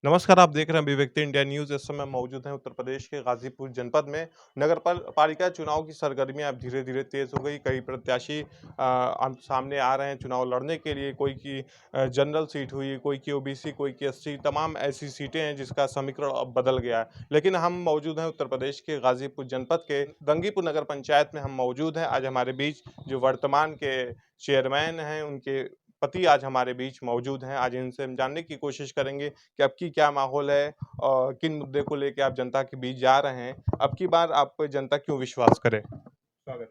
नमस्कार, आप देख रहे हैं अभिव्यक्ति इंडिया न्यूज़। इस समय मौजूद हैं उत्तर प्रदेश के गाज़ीपुर जनपद में। नगर पालिका चुनाव की सरगर्मियाँ अब धीरे-धीरे तेज़ हो गई। कई प्रत्याशी अब सामने आ रहे हैं चुनाव लड़ने के लिए। कोई की जनरल सीट हुई, कोई की ओबीसी, कोई की एससी, तमाम ऐसी सीटें हैं जिसका समीकरण अब बदल गया है। लेकिन हम मौजूद हैं उत्तर प्रदेश के गाज़ीपुर जनपद के गंगीपुर नगर पंचायत में हम मौजूद हैं। आज हमारे बीच जो वर्तमान के चेयरमैन हैं, उनके पति आज हमारे बीच मौजूद हैं। आज इनसे हम जानने की कोशिश करेंगे कि अब की क्या माहौल है और किन मुद्दे को लेके आप जनता के बीच जा रहे हैं? अब की बार आप पे जनता क्यों विश्वास करे? स्वागत।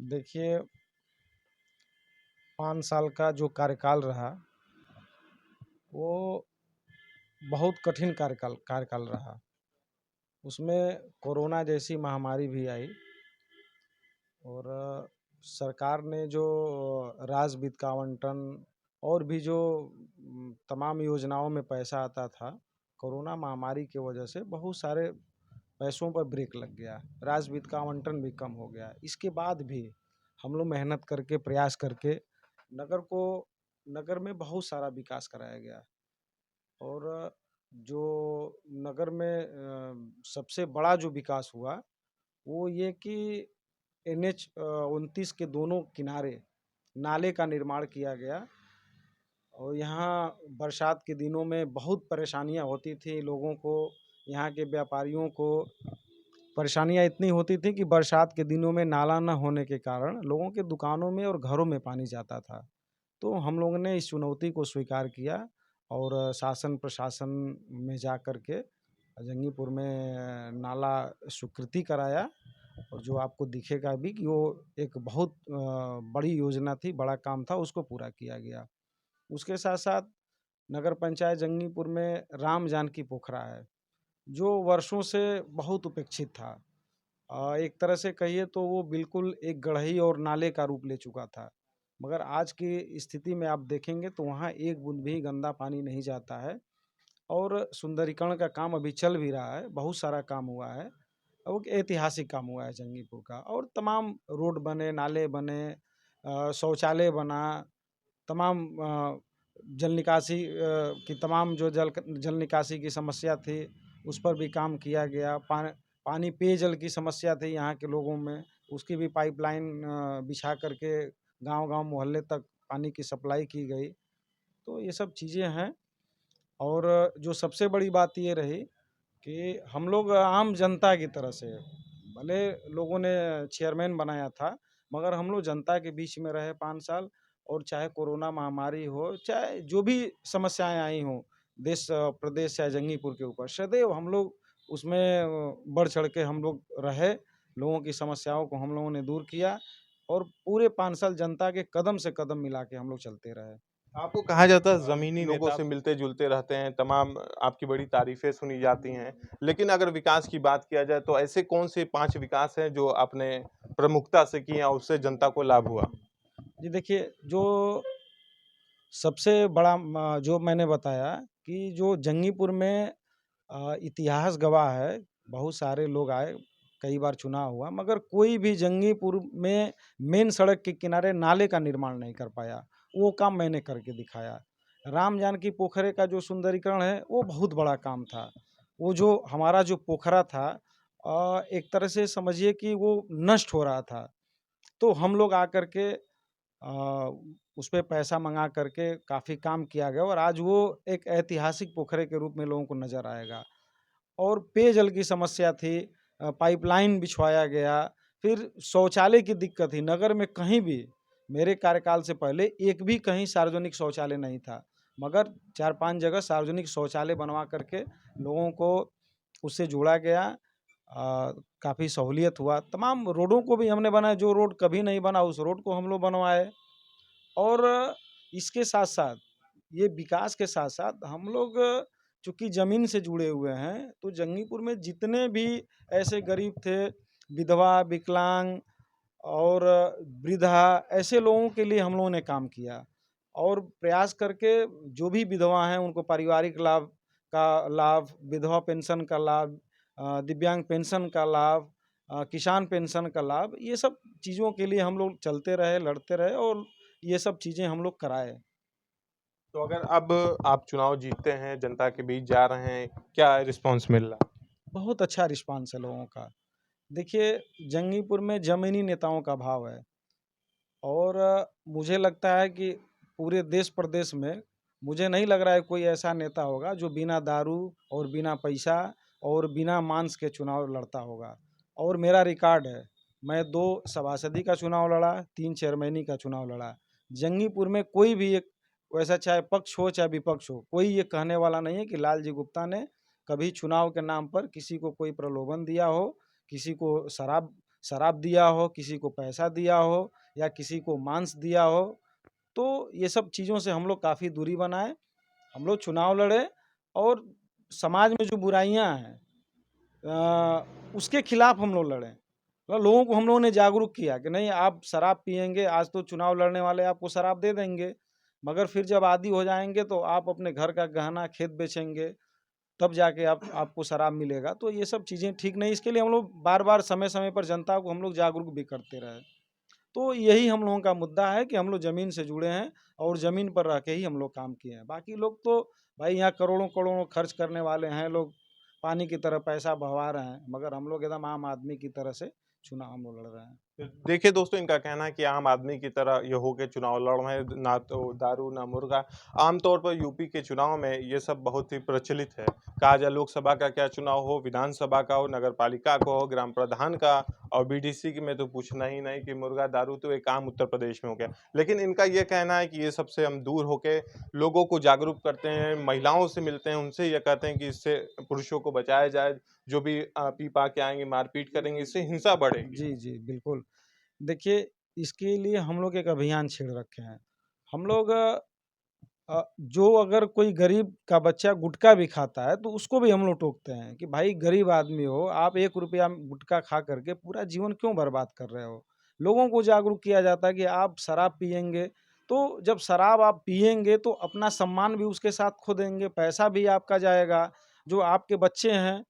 देखिए, 5 साल का जो कार्यकाल रहा, वो बहुत कठिन कार्यकाल रहा। उसमें कोरोना जैसी महामारी भी आई और सरकार ने जो राज वित्त का आवंटन और भी जो तमाम योजनाओं में पैसा आता था, कोरोना महामारी की वजह से बहुत सारे पैसों पर ब्रेक लग गया। राज वित्त का आवंटन भी कम हो गया। इसके बाद भी हम लोग मेहनत करके, प्रयास करके नगर को नगर में बहुत सारा विकास कराया गया और जो नगर में सबसे बड़ा जो विकास हुआ, वो ये कि एनएच 29 के दोनों किनारे नाले का निर्माण किया गया और यहाँ बरसात के दिनों में बहुत परेशानियाँ होती थी लोगों को, यहाँ के व्यापारियों को परेशानियाँ इतनी होती थी कि बरसात के दिनों में नाला न होने के कारण लोगों के दुकानों में और घरों में पानी जाता था। तो हम लोगों ने इस चुनौती को स्वीकार किया और शासन प्रशासन में जा कर के जंगीपुर में नाला स्वीकृति कराया और जो आपको दिखेगा भी कि वो एक बहुत बड़ी योजना थी, बड़ा काम था, उसको पूरा किया गया। उसके साथ-साथ नगर पंचायत जंगीपुर में राम जानकी पोखरा है, जो वर्षों से बहुत उपेक्षित था। एक तरह से कहिए तो वो बिल्कुल एक गढ़ही और नाले का रूप ले चुका था। मगर आज की स्थिति में आप देखेंगे तो वहाँ एक बूँद भी गंदा पानी नहीं जाता है और सुंदरीकरण का काम अभी चल भी रहा है, बहुत सारा काम हुआ है। वो एक ऐतिहासिक काम हुआ है जंगीपुर का और तमाम रोड बने, नाले बने, शौचालय बना, तमाम जल निकासी की तमाम जो जल निकासी की समस्या थी, उस पर भी काम किया गया। पानी पेयजल की समस्या थी यहाँ के लोगों में, उसकी भी पाइपलाइन बिछा कर के गाँव-गाँव, मोहल्ले तक पानी की सप्लाई की गई। तो ये सब चीज़ें हैं और जो सबसे बड़ी बात ये रही कि हम लोग आम जनता की तरह से, भले लोगों ने चेयरमैन बनाया था, मगर हम लोग जनता के बीच में रहे 5 साल और चाहे कोरोना महामारी हो, चाहे जो भी समस्याएँ आई हों, देश प्रदेश या जंगीपुर के ऊपर, सदैव हम लोग उसमें बढ़ चढ़ के हम लोग रहे, लोगों की समस्याओं को हम लोगों ने दूर किया और पूरे 5 साल जनता के कदम से कदम मिला के हम लोग चलते रहे। आपको कहा जाता है ज़मीनी लोगों से मिलते-जुलते रहते हैं, तमाम आपकी बड़ी तारीफ़ें सुनी जाती हैं। लेकिन अगर विकास की बात किया जाए तो ऐसे कौन से 5 विकास हैं जो आपने प्रमुखता से किए और उससे जनता को लाभ हुआ? जी देखिए, जो सबसे बड़ा जो मैंने बताया कि जो जंगीपुर में इतिहास गवाह है, बहुत सारे लोग आए, कई बार चुनाव हुआ, मगर कोई भी जंगीपुर में मेन सड़क के किनारे नाले का निर्माण नहीं कर पाया। वो काम मैंने करके दिखाया। राम जानकी पोखरे का जो सुंदरीकरण है, वो बहुत बड़ा काम था। वो जो हमारा जो पोखरा था एक तरह से समझिए कि वो नष्ट हो रहा था। तो हम लोग आकर के उस पे पैसा मँगा करके काफ़ी काम किया गया और आज वो एक ऐतिहासिक पोखरे के रूप में लोगों को नज़र आएगा। और पेयजल की समस्या थी, पाइपलाइन बिछवाया गया, फिर शौचालय की दिक्कत थी। नगर में कहीं भी मेरे कार्यकाल से पहले एक भी कहीं सार्वजनिक शौचालय नहीं था, मगर 4-5 जगह सार्वजनिक शौचालय बनवा कर के लोगों को उससे जोड़ा गया। काफ़ी सहूलियत हुआ। तमाम रोडों को भी हमने बनाया, जो रोड कभी नहीं बना उस रोड को हम लोग बनवाए और इसके साथ-साथ ये विकास के साथ-साथ हम लोग चूँकि ज़मीन से जुड़े हुए हैं, तो जंगीपुर में जितने भी ऐसे गरीब थे, विधवा, विकलांग और वृद्धा, ऐसे लोगों के लिए हम लोगों ने काम किया और प्रयास करके जो भी विधवा हैं, उनको पारिवारिक लाभ, विधवा पेंशन का लाभ, दिव्यांग पेंशन का लाभ, किसान पेंशन का लाभ, ये सब चीज़ों के लिए हम लोग चलते रहे, लड़ते रहे और ये सब चीज़ें हम लोग कराए। तो अगर अब आप चुनाव जीतते हैं, जनता के बीच जा रहे हैं, क्या रिस्पॉन्स मिल रहा है? बहुत अच्छा रिस्पॉन्स है लोगों का। देखिए, जंगीपुर में ज़मीनी नेताओं का भाव है और मुझे लगता है कि पूरे देश प्रदेश में मुझे नहीं लग रहा है कोई ऐसा नेता होगा जो बिना दारू और बिना पैसा और बिना मांस के चुनाव लड़ता होगा। और मेरा रिकॉर्ड है, मैं 2 सभासदी का चुनाव लड़ा, 3 चेयरमैनी का चुनाव लड़ा। जंगीपुर में कोई भी एक वैसा चाहे पक्ष हो चाहे विपक्ष हो, कोई ये कहने वाला नहीं है कि लालजी गुप्ता ने कभी चुनाव के नाम पर किसी को कोई प्रलोभन दिया हो, किसी को शराब शराब दिया हो, किसी को पैसा दिया हो या किसी को मांस दिया हो। तो ये सब चीज़ों से हम लोग काफ़ी दूरी बनाए, हम लोग चुनाव लड़े और समाज में जो बुराइयां हैं उसके खिलाफ हम लोग लड़े। मतलब लोगों को हम लोगों ने जागरूक किया कि नहीं, आप शराब पियेंगे, आज तो चुनाव लड़ने वाले आपको शराब दे देंगे, मगर फिर जब आदी हो जाएंगे तो आप अपने घर का गहना खेत बेचेंगे, तब जाके आपको शराब मिलेगा। तो ये सब चीज़ें ठीक नहीं, इसके लिए हम लोग बार बार समय समय पर जनता को हम लोग जागरूक भी करते रहे। तो यही हम लोगों का मुद्दा है कि हम लोग ज़मीन से जुड़े हैं और ज़मीन पर रह के ही हम लोग काम किए हैं। बाकी लोग तो भाई यहाँ करोड़ों-करोड़ों खर्च करने वाले हैं, लोग पानी की तरह पैसा बहवा रहे हैं, मगर हम लोग एकदम आम आदमी की तरह से चुनाव हम लोग लड़ रहे हैं। देखिए दोस्तों, इनका कहना है कि आम आदमी की तरह ये हो के चुनाव लड़ रहे हैं, ना तो दारू ना मुर्गा। आमतौर पर यूपी के चुनाव में ये सब बहुत ही प्रचलित है। कहा जाए लोकसभा का क्या चुनाव हो, विधानसभा का हो, नगर पालिका का हो, ग्राम प्रधान का और बीडीसी की में तो पूछना ही नहीं कि मुर्गा दारू तो एक आम उत्तर प्रदेश में हो गया। लेकिन इनका ये कहना है कि ये सबसे हम दूर होके लोगों को जागरूक करते हैं, महिलाओं से मिलते हैं, उनसे ये कहते हैं कि इससे पुरुषों को बचाया जाए, जो भी पी पा के आएंगे मारपीट करेंगे, इससे हिंसा बढ़ेगी। जी, जी, बिल्कुल। देखिए, इसके लिए हम लोग एक अभियान छेड़ रखे हैं। हम लोग जो अगर कोई गरीब का बच्चा गुटखा भी खाता है, तो उसको भी हम लोग टोकते हैं कि भाई गरीब आदमी हो, आप ₹1 गुटखा खा करके पूरा जीवन क्यों बर्बाद कर रहे हो? लोगों को जागरूक किया जाता है कि आप शराब पिएँगे, तो जब शराब आप पिएँगे तो अपना सम्मान भी उसके साथ खो देंगे, पैसा भी आपका जाएगा। जो आपके बच्चे हैं,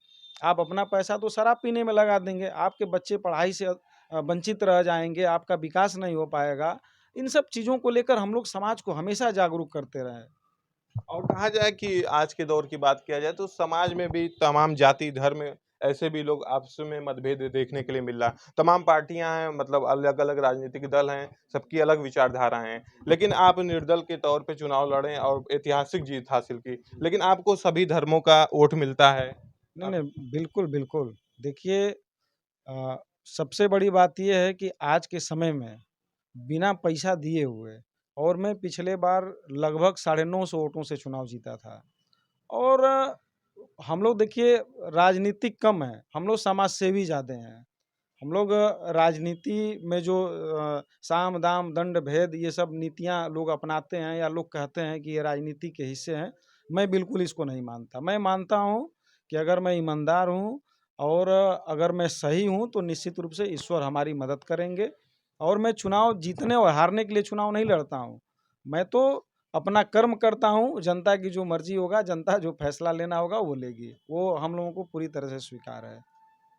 आप अपना पैसा तो शराब पीने में लगा देंगे, आपके बच्चे पढ़ाई से वंचित रह जाएँगे, आपका विकास नहीं हो पाएगा। इन सब चीज़ों को लेकर हम लोग समाज को हमेशा जागरूक करते रहे हैं। और कहा जाए कि आज के दौर की बात किया जाए तो समाज में भी तमाम जाति धर्म ऐसे भी लोग आपस में मतभेद देखने के लिए मिल रहा है। तमाम पार्टियां हैं, मतलब अलग अलग राजनीतिक दल हैं, सबकी अलग विचारधाराएं हैं। लेकिन आप निर्दल के तौर पे चुनाव लड़े और ऐतिहासिक जीत हासिल की, लेकिन आपको सभी धर्मों का वोट मिलता है। नहीं, आप नहीं, बिल्कुल, बिल्कुल। देखिए, अ, सबसे बड़ी बात ये है कि आज के समय में बिना पैसा दिए हुए और मैं पिछले बार लगभग 950 वोटों से चुनाव जीता था। और हम लोग देखिए राजनीतिक कम है, हम लोग समाजसेवी ज़्यादा हैं। हम लोग राजनीति में जो साम, दाम, दंड, भेद ये सब नीतियाँ लोग अपनाते हैं या लोग कहते हैं कि ये राजनीति के हिस्से हैं, मैं बिल्कुल इसको नहीं मानता। मैं मानता हूँ कि अगर मैं ईमानदार हूँ और अगर मैं सही हूँ, तो निश्चित रूप से ईश्वर हमारी मदद करेंगे और मैं चुनाव जीतने और हारने के लिए चुनाव नहीं लड़ता हूँ। मैं तो अपना कर्म करता हूँ, जनता की जो मर्ज़ी होगा, जनता जो फैसला लेना होगा वो लेगी। वो हम लोगों को पूरी तरह से स्वीकार है।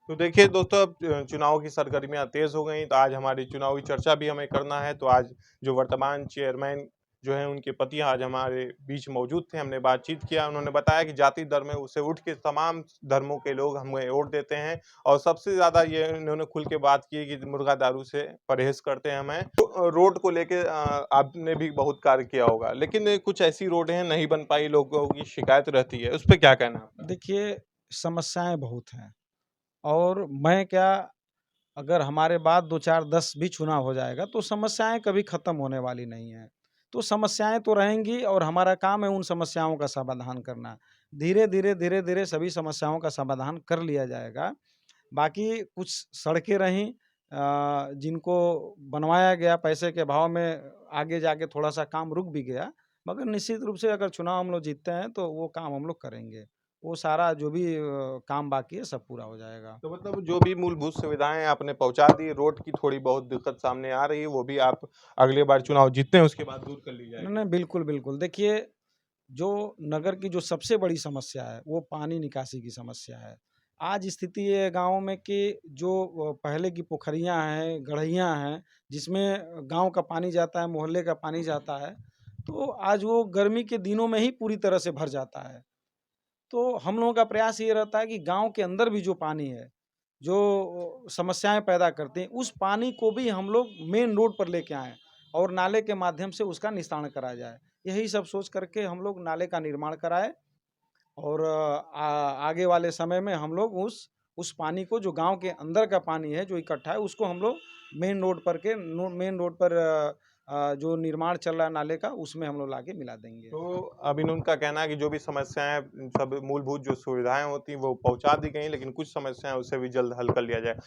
तो देखिए दोस्तों, अब चुनाव की सरगर्मियाँ तेज़ हो गई, तो आज हमारी चुनावी चर्चा भी हमें करना है। तो आज जो वर्तमान चेयरमैन जो हैं, उनके पति आज हमारे बीच मौजूद थे, हमने बातचीत किया। उन्होंने बताया कि जाति धर्म है, उससे उठ के तमाम धर्मों के लोग हमें वोट देते हैं और सबसे ज़्यादा ये इन्होंने खुल के बात की कि मुर्गा दारू से परहेज़ करते हैं हमें। तो रोड को लेके आपने भी बहुत कार्य किया होगा, लेकिन कुछ ऐसी रोडें हैं नहीं बन पाई, लोगों की शिकायत रहती है, उस पे क्या कहना है आपका? देखिए, समस्याएँ बहुत हैं और मैं क्या, अगर हमारे बाद 2, 4, 10 भी चुनाव हो जाएगा, तो समस्याएँ कभी ख़त्म होने वाली नहीं हैं। तो समस्याएँ तो रहेंगी और हमारा काम है उन समस्याओं का समाधान करना। धीरे-धीरे, धीरे-धीरे सभी समस्याओं का समाधान कर लिया जाएगा। बाकी कुछ सड़कें रहीं जिनको बनवाया गया पैसे के अभाव में, आगे जाके थोड़ा-सा काम रुक भी गया। मगर निश्चित रूप से अगर चुनाव हम लोग जीतते हैं, तो वो काम हम लोग करेंगे। वो सारा जो भी काम बाकी है, सब पूरा हो जाएगा। तो मतलब जो भी मूलभूत सुविधाएँ आपने पहुँचा दी, रोड की थोड़ी बहुत दिक्कत सामने आ रही है, वो भी आप अगली बार चुनाव जीतते हैं उसके बाद दूर कर ली नहीं, जाएगी। नहीं, बिल्कुल, बिल्कुल। देखिए, जो नगर की जो सबसे बड़ी समस्या है, वो पानी निकासी की समस्या है। आज स्थिति ये है गाँव में कि जो पहले की पोखरियाँ हैं, गढ़इयाँ हैं, जिसमें गाँव का पानी जाता है, मोहल्ले का पानी जाता है, तो आज वो गर्मी के दिनों में ही पूरी तरह से भर जाता है। तो हम लोगों का प्रयास ये रहता है कि गाँव के अंदर भी जो पानी है, जो समस्याएँ पैदा करते हैं, उस पानी को भी हम लोग मेन रोड पर लेके आएँ और नाले के माध्यम से उसका निस्तारण कराया जाए। यही सब सोच करके हम लोग नाले का निर्माण कराए और आगे वाले समय में हम लोग उस पानी को, जो गाँव के अंदर का पानी है, जो इकट्ठा है, उसको हम लोग मेन रोड पर जो निर्माण चल रहा है नाले का, उसमें हम लोग लाके मिला देंगे। तो अब उनका कहना है कि जो भी समस्याएँ सब मूलभूत जो सुविधाएँ होती हैं वो पहुँचा दी गई हैं, लेकिन कुछ समस्याएँ उसे भी जल्द हल कर लिया जाए।